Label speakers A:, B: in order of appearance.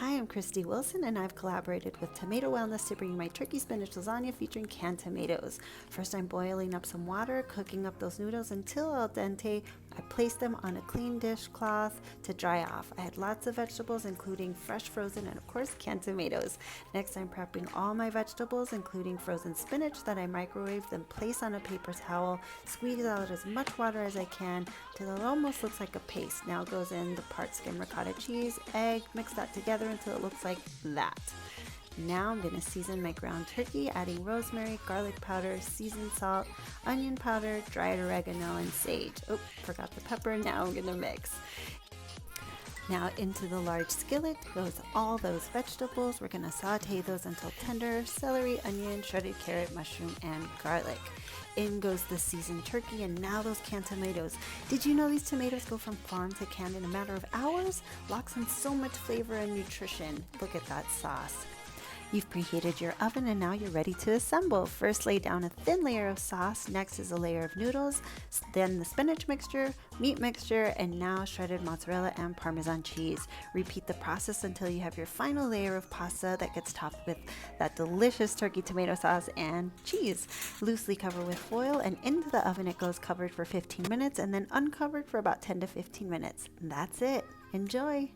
A: Hi, I'm Christy Wilson, and I've collaborated with Tomato Wellness to bring you my turkey spinach lasagna featuring canned tomatoes. First, I'm boiling up some water, cooking up those noodles until al dente. I place them on a clean dishcloth to dry off. I had lots of vegetables, including fresh, frozen, and of course, canned tomatoes. Next, I'm prepping all my vegetables, including frozen spinach that I microwave, then place on a paper towel, squeeze out as much water as I can till it almost looks like a paste. Now goes in the part skim ricotta cheese, egg, mix that together until it looks like that. Now I'm going to season my ground turkey, adding rosemary, garlic powder, seasoned salt, onion powder, dried oregano, and sage. Oh, forgot the pepper. Now I'm going to mix. Now into the large skillet goes all those vegetables. We're going to saute those until tender: celery, onion, shredded carrot, mushroom, and garlic. In goes the seasoned turkey, and now those canned tomatoes. Did you know these tomatoes go from farm to canned in a matter of hours? Locks in so much flavor and nutrition. Look at that sauce. You've preheated your oven and now you're ready to assemble. First, lay down a thin layer of sauce. Next is a layer of noodles, then the spinach mixture, meat mixture, and now shredded mozzarella and Parmesan cheese. Repeat the process until you have your final layer of pasta that gets topped with that delicious turkey tomato sauce and cheese. Loosely cover with foil, and into the oven it goes, covered for 15 minutes and then uncovered for about 10 to 15 minutes. That's it. Enjoy!